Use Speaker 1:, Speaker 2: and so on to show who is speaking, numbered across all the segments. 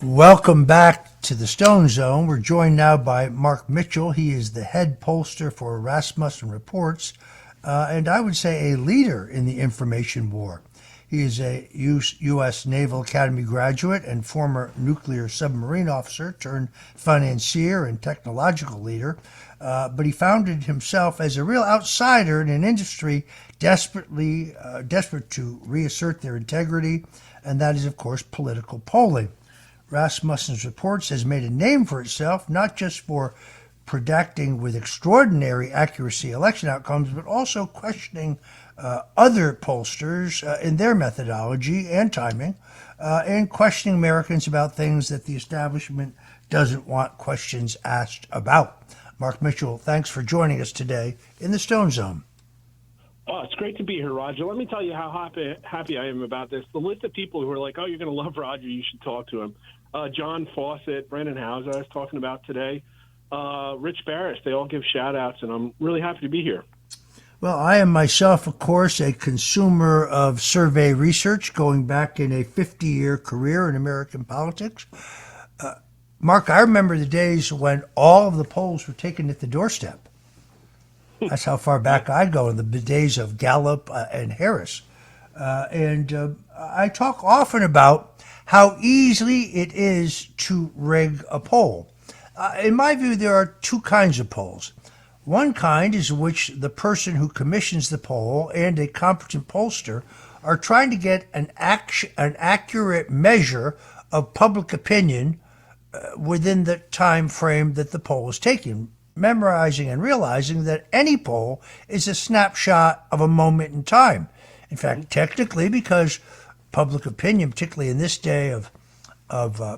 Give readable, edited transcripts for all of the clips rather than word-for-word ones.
Speaker 1: Welcome back to the Stone Zone. We're joined now by Mark Mitchell. He is the head pollster for Rasmussen Reports, and I would say a leader in the information war. He is a U.S. Naval Academy graduate and former nuclear submarine officer turned financier and technological leader, but he founded himself as a real outsider in an industry desperate to reassert their integrity, and that is, of course, political polling. Rasmussen's Reports has made a name for itself, not just for predicting with extraordinary accuracy election outcomes, but also questioning other pollsters in their methodology and timing, and questioning Americans about things that the establishment doesn't want questions asked about. Mark Mitchell, thanks for joining us today in the Stone Zone.
Speaker 2: Oh, it's great to be here, Roger. Let me tell you how happy I am about this. The list of people who are like, oh, you're going to love Roger, you should talk to him. John Fawcett, Brendan Hauser, I was talking about today. Rich Barris, they all give shout-outs, and I'm really happy to be here.
Speaker 1: Well, I am myself, of course, a consumer of survey research going back in a 50-year career in American politics. Mark, I remember the days when all of the polls were taken at the doorstep. That's how far back I go in the days of Gallup and Harris. And I talk often about how easily it is to rig a poll. In my view, there are two kinds of polls. One kind is in which the person who commissions the poll and a competent pollster are trying to get an accurate measure of public opinion within the time frame that the poll is taken, memorizing and realizing that any poll is a snapshot of a moment in time. In fact, technically, because public opinion, particularly in this day of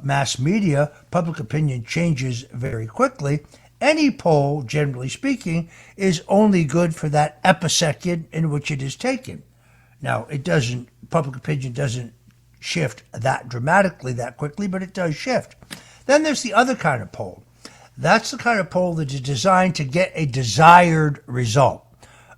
Speaker 1: mass media, public opinion changes very quickly. Any poll, generally speaking, is only good for that episecond in which it is taken. Now, public opinion doesn't shift that dramatically, that quickly, but it does shift. Then there's the other kind of poll. That's the kind of poll that is designed to get a desired result,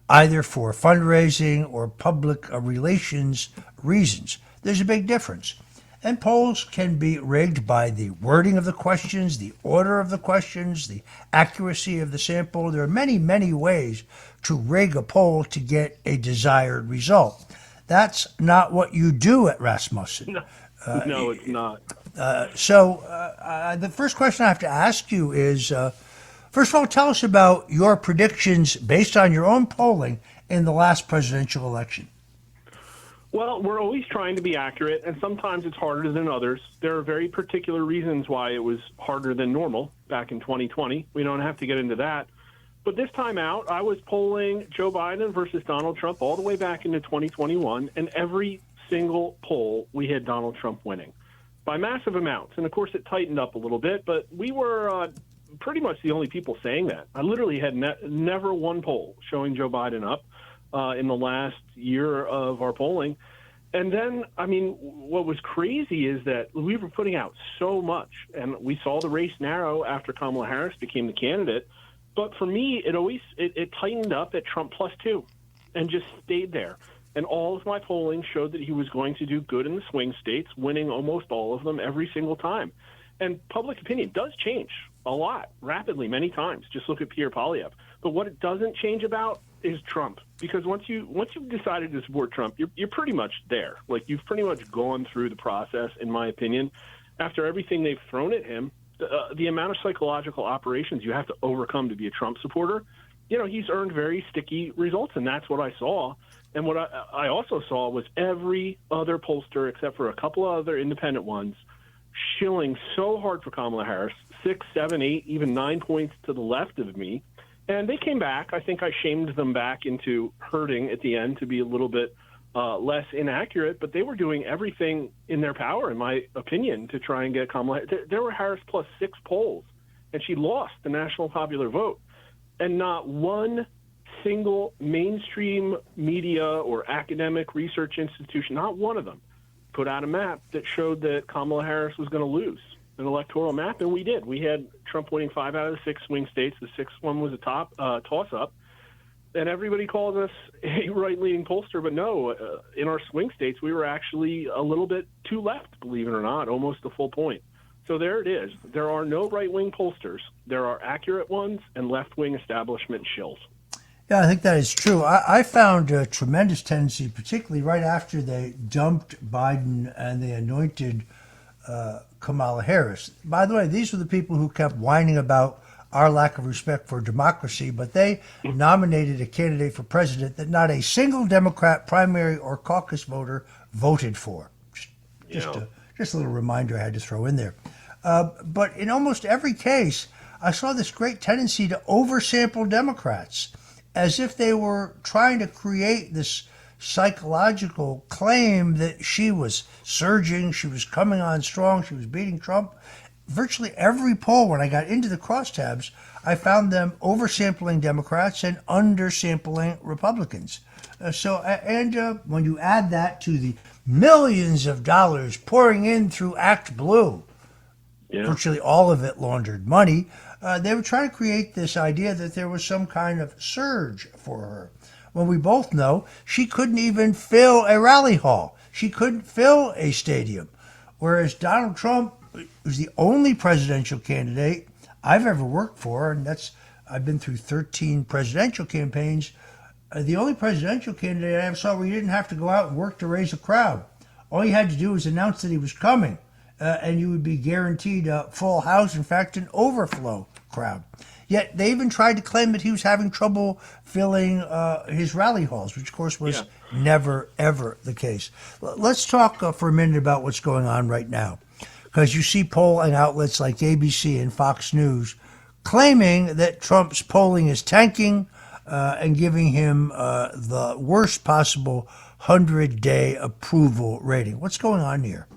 Speaker 1: either for fundraising or public relations reasons. There's a big difference. And polls can be rigged by the wording of the questions, the order of the questions, the accuracy of the sample. There are many, many ways to rig a poll to get a desired result. That's not what you do at Rasmussen.
Speaker 2: No, it's not.
Speaker 1: So the first question I have to ask you is, first of all, tell us about your predictions based on your own polling in the last presidential election.
Speaker 2: Well, we're always trying to be accurate, and sometimes it's harder than others. There are very particular reasons why it was harder than normal back in 2020. We don't have to get into that. But this time out, I was polling Joe Biden versus Donald Trump all the way back into 2021, and every single poll we had Donald Trump winning by massive amounts. And, of course, it tightened up a little bit, but we were pretty much the only people saying that. I literally had never one poll showing Joe Biden up in the last year of our polling. And then, I mean, what was crazy is that we were putting out so much, and we saw the race narrow after Kamala Harris became the candidate. But for me, it tightened up at Trump +2 and just stayed there. And all of my polling showed that he was going to do good in the swing states, winning almost all of them every single time. And public opinion does change a lot, rapidly, many times. Just look at Pierre Poilievre. But what it doesn't change about is Trump, because once you've decided to support Trump, you're pretty much there. Like, you've pretty much gone through the process, in my opinion. After everything they've thrown at him, the amount of psychological operations you have to overcome to be a Trump supporter, he's earned very sticky results, and that's what I saw. And what I also saw was every other pollster, except for a couple of other independent ones, shilling so hard for Kamala Harris, 6, 7, 8, even 9 points to the left of me. And they came back. I think I shamed them back into hurting at the end to be a little bit less inaccurate, but they were doing everything in their power, in my opinion, to try and get Kamala. There were Harris +6 polls, and she lost the national popular vote. And not one single mainstream media or academic research institution, not one of them, put out a map that showed that Kamala Harris was going to lose an electoral map, and we did. We had Trump winning 5 out of the 6 swing states. The sixth one was a toss-up. And everybody calls us a right-leaning pollster, but no, in our swing states, we were actually a little bit too left, believe it or not, almost a full point. So there it is. There are no right-wing pollsters. There are accurate ones and left-wing establishment shills.
Speaker 1: Yeah, I think that is true. I found a tremendous tendency, particularly right after they dumped Biden and they anointed Kamala Harris. By the way, these were the people who kept whining about our lack of respect for democracy, but they nominated a candidate for president that not a single Democrat primary or caucus voter voted for. Just a little reminder I had to throw in there. But in almost every case, I saw this great tendency to oversample Democrats, as if they were trying to create this psychological claim that she was surging, she was coming on strong, she was beating Trump. Virtually every poll, when I got into the crosstabs, I found them oversampling Democrats and undersampling Republicans. When you add that to the millions of dollars pouring in through Act Blue, virtually all of it laundered money, they were trying to create this idea that there was some kind of surge for her. When we both know she couldn't even fill a rally hall. She couldn't fill a stadium. Whereas Donald Trump was the only presidential candidate I've ever worked for, and I've been through 13 presidential campaigns, the only presidential candidate I ever saw where you didn't have to go out and work to raise a crowd. All you had to do was announce that he was coming, and you would be guaranteed a full house, in fact, an overflow crowd. Yet they even tried to claim that he was having trouble filling his rally halls, which, of course, was never, ever the case. Let's talk for a minute about what's going on right now, because you see polling outlets like ABC and Fox News claiming that Trump's polling is tanking and giving him the worst possible 100-day approval rating. What's going on here?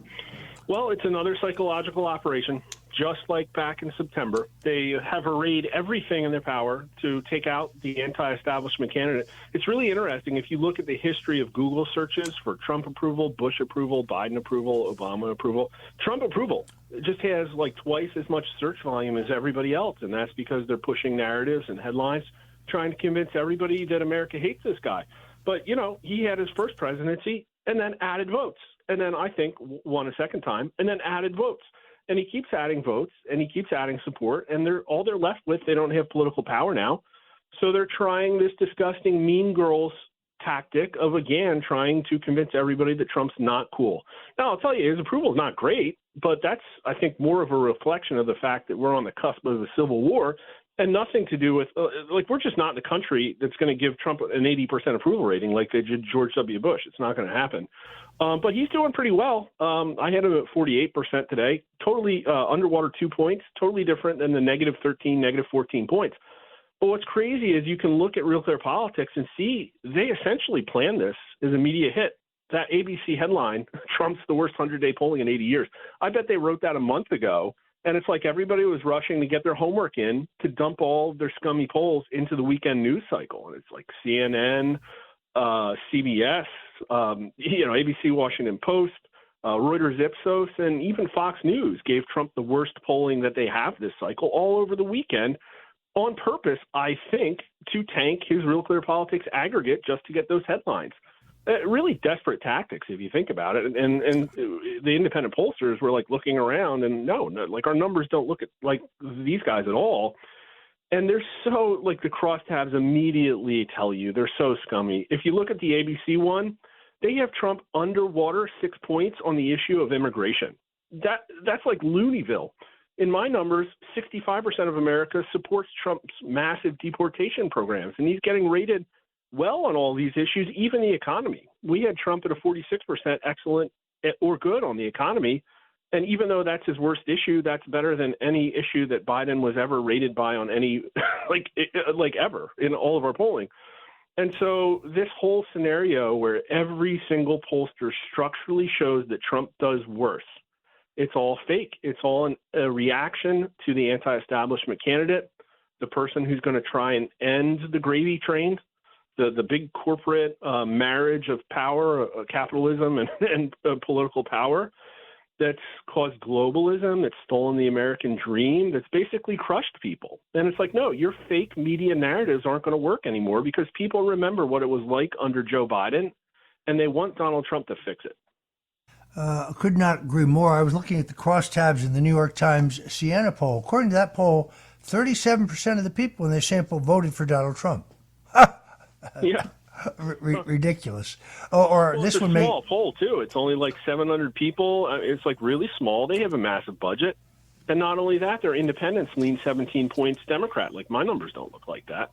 Speaker 2: Well, it's another psychological operation. Just like back in September, they have arrayed everything in their power to take out the anti-establishment candidate. It's really interesting if you look at the history of Google searches for Trump approval, Bush approval, Biden approval, Obama approval. Trump approval just has like twice as much search volume as everybody else, and that's because they're pushing narratives and headlines, trying to convince everybody that America hates this guy. But, he had his first presidency and then added votes, and then I think won a second time and then added votes. And he keeps adding votes and he keeps adding support, and all they're left with, they don't have political power now. So they're trying this disgusting mean girls tactic of, again, trying to convince everybody that Trump's not cool. Now, I'll tell you, his approval is not great, but that's, I think, more of a reflection of the fact that we're on the cusp of a civil war and nothing to do with, we're just not in the country that's going to give Trump an 80% approval rating like they did George W. Bush. It's not going to happen. But he's doing pretty well. I had him at 48% today, totally underwater 2 points, totally different than the negative 13, negative 14 points. But what's crazy is you can look at Real Clear Politics and see they essentially planned this as a media hit. That ABC headline, Trump's the worst 100-day polling in 80 years. I bet they wrote that a month ago, and it's like everybody was rushing to get their homework in to dump all their scummy polls into the weekend news cycle. And it's like CNN, CBS, ABC, Washington Post, Reuters, Ipsos, and even Fox News gave Trump the worst polling that they have this cycle all over the weekend on purpose, I think, to tank his Real Clear Politics aggregate just to get those headlines. Really desperate tactics, if you think about it. And the independent pollsters were like looking around and no, our numbers don't look like these guys at all. And they're so, the crosstabs immediately tell you they're so scummy. If you look at the ABC one, they have Trump underwater 6 points on the issue of immigration. That's like Looneyville. In my numbers, 65% of America supports Trump's massive deportation programs, and he's getting rated well on all these issues, even the economy. We had Trump at a 46% excellent or good on the economy. And even though that's his worst issue, that's better than any issue that Biden was ever rated by on any, ever in all of our polling. And so this whole scenario where every single pollster structurally shows that Trump does worse, it's all fake. It's all a reaction to the anti-establishment candidate, the person who's going to try and end the gravy train, the big corporate marriage of power, capitalism and political power. That's caused globalism, that's stolen the American dream, that's basically crushed people. And it's like, no, your fake media narratives aren't going to work anymore because people remember what it was like under Joe Biden, and they want Donald Trump to fix it.
Speaker 1: Could not agree more. I was looking at the crosstabs in the New York Times Siena poll. According to that poll, 37% of the people in their sample voted for Donald Trump.
Speaker 2: Yeah.
Speaker 1: Ridiculous. Or
Speaker 2: Well, it's
Speaker 1: this
Speaker 2: a
Speaker 1: one may.
Speaker 2: small poll too. It's only like 700 people. It's like really small. They have a massive budget, and not only that, their independents lean 17 points Democrat. Like my numbers don't look like that.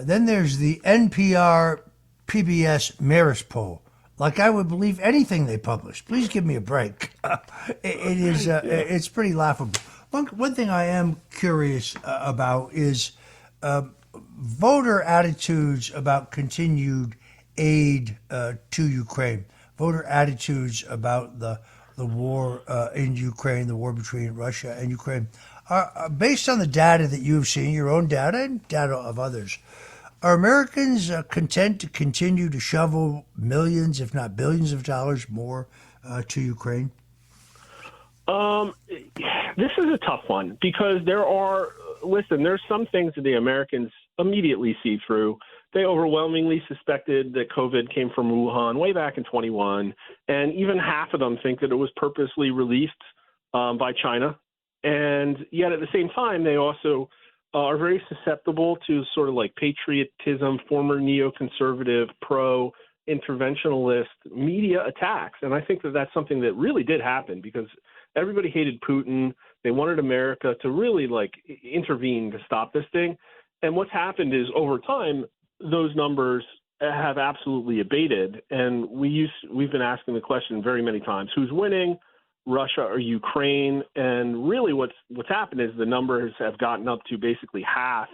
Speaker 1: Then there's the NPR PBS Marist poll. Like I would believe anything they publish. Please give me a break. It is.
Speaker 2: Yeah.
Speaker 1: It's pretty laughable. One thing I am curious about is voter attitudes about continued aid to Ukraine. Voter attitudes about the war in Ukraine, the war between Russia and Ukraine, are based on the data that you've seen, your own data and data of others. Are Americans content to continue to shovel millions, if not billions, of dollars more to Ukraine?
Speaker 2: This is a tough one because there's some things that the Americans immediately see through. They overwhelmingly suspected that COVID came from Wuhan way back in 21, and even half of them think that it was purposely released by China. And yet at the same time, they also are very susceptible to sort of like patriotism, former neoconservative, pro-interventionalist media attacks. And I think that that's something that really did happen because everybody hated Putin. They wanted America to really like intervene to stop this thing. And what's happened is over time, those numbers have absolutely abated. And we've been asking the question very many times, who's winning, Russia or Ukraine? And really what's happened is the numbers have gotten up to basically half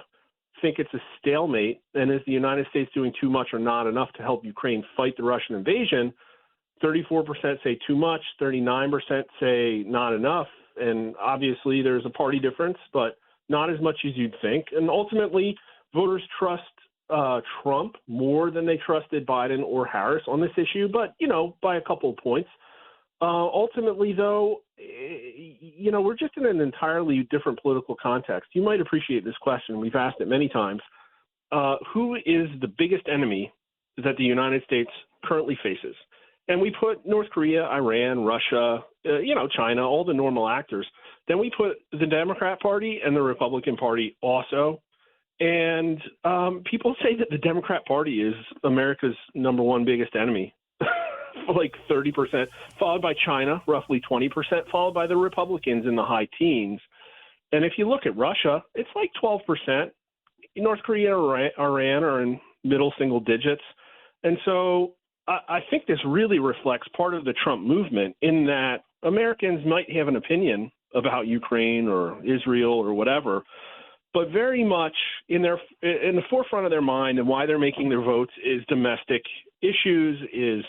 Speaker 2: think it's a stalemate. And is the United States doing too much or not enough to help Ukraine fight the Russian invasion? 34% say too much, 39% say not enough. And obviously there's a party difference, but not as much as you'd think. And ultimately, voters trust Trump more than they trusted Biden or Harris on this issue, but, by a couple of points. Ultimately, though, we're just in an entirely different political context. You might appreciate this question. We've asked it many times. Who is the biggest enemy that the United States currently faces? And we put North Korea, Iran, Russia, China, all the normal actors. Then we put the Democrat Party and the Republican Party also. And people say that the Democrat Party is America's number one biggest enemy, like 30%, followed by China, roughly 20%, followed by the Republicans in the high teens. And if you look at Russia, it's like 12%. North Korea and Iran are in middle single digits. And so I think this really reflects part of the Trump movement in that Americans might have an opinion about Ukraine or Israel or whatever, but very much in the forefront of their mind and why they're making their votes is domestic issues, is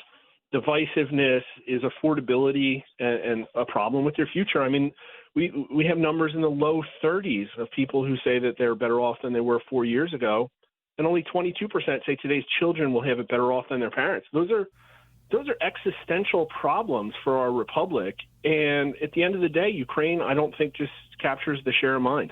Speaker 2: divisiveness, is affordability, and a problem with their future. I mean, we have numbers in the low 30s of people who say that they're better off than they were 4 years ago. And only 22% say today's children will have it better off than their parents. Those are existential problems for our republic. And at the end of the day, Ukraine, I don't think just captures the share of mind.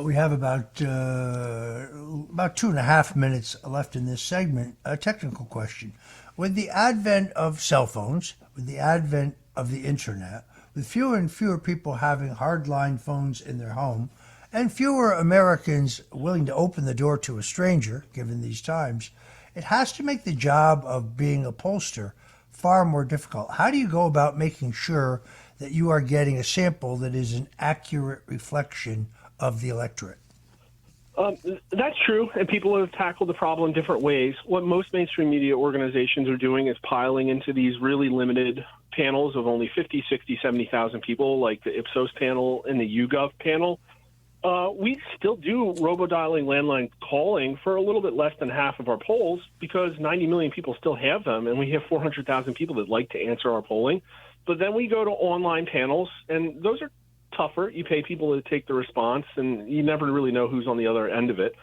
Speaker 1: We have about 2.5 minutes left in this segment. A technical question. With the advent of cell phones, with the advent of the internet, with fewer and fewer people having hardline phones in their home, and fewer Americans willing to open the door to a stranger, given these times, it has to make the job of being a pollster far more difficult. How do you go about making sure that you are getting a sample that is an accurate reflection of the electorate?
Speaker 2: That's true, and people have tackled the problem different ways. What most mainstream media organizations are doing is piling into these really limited panels of only 50, 60, 70,000 people, like the Ipsos panel and the YouGov panel. We still do robodialing landline calling for a little bit less than half of our polls because 90 million people still have them, and we have 400,000 people that like to answer our polling. But then we go to online panels, and those are tougher. You pay people to take the response, and you never really know who's on the other end of it.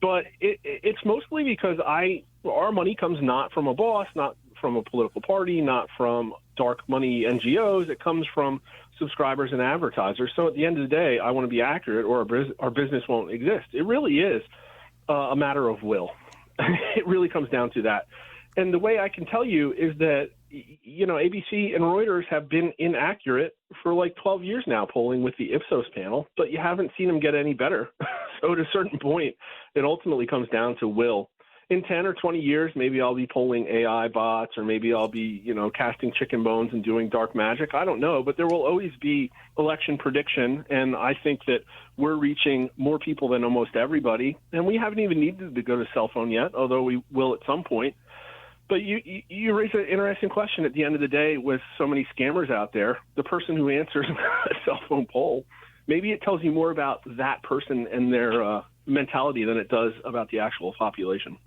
Speaker 2: But it's mostly because our money comes not from a boss, not from a political party, not from dark money NGOs. It comes from subscribers and advertisers. So at the end of the day, I want to be accurate or our business won't exist. It really is a matter of will. It really comes down to that. And the way I can tell you is that ABC and Reuters have been inaccurate for like 12 years now, polling with the Ipsos panel, but you haven't seen them get any better. So at a certain point, it ultimately comes down to will. In 10 or 20 years, maybe I'll be polling AI bots, or maybe I'll be, casting chicken bones and doing dark magic. I don't know, but there will always be election prediction. And I think that we're reaching more people than almost everybody. And we haven't even needed to go to cell phone yet, although we will at some point. But you raise an interesting question. At the end of the day, with so many scammers out there, the person who answers a cell phone poll, maybe it tells you more about that person and their mentality than it does about the actual population.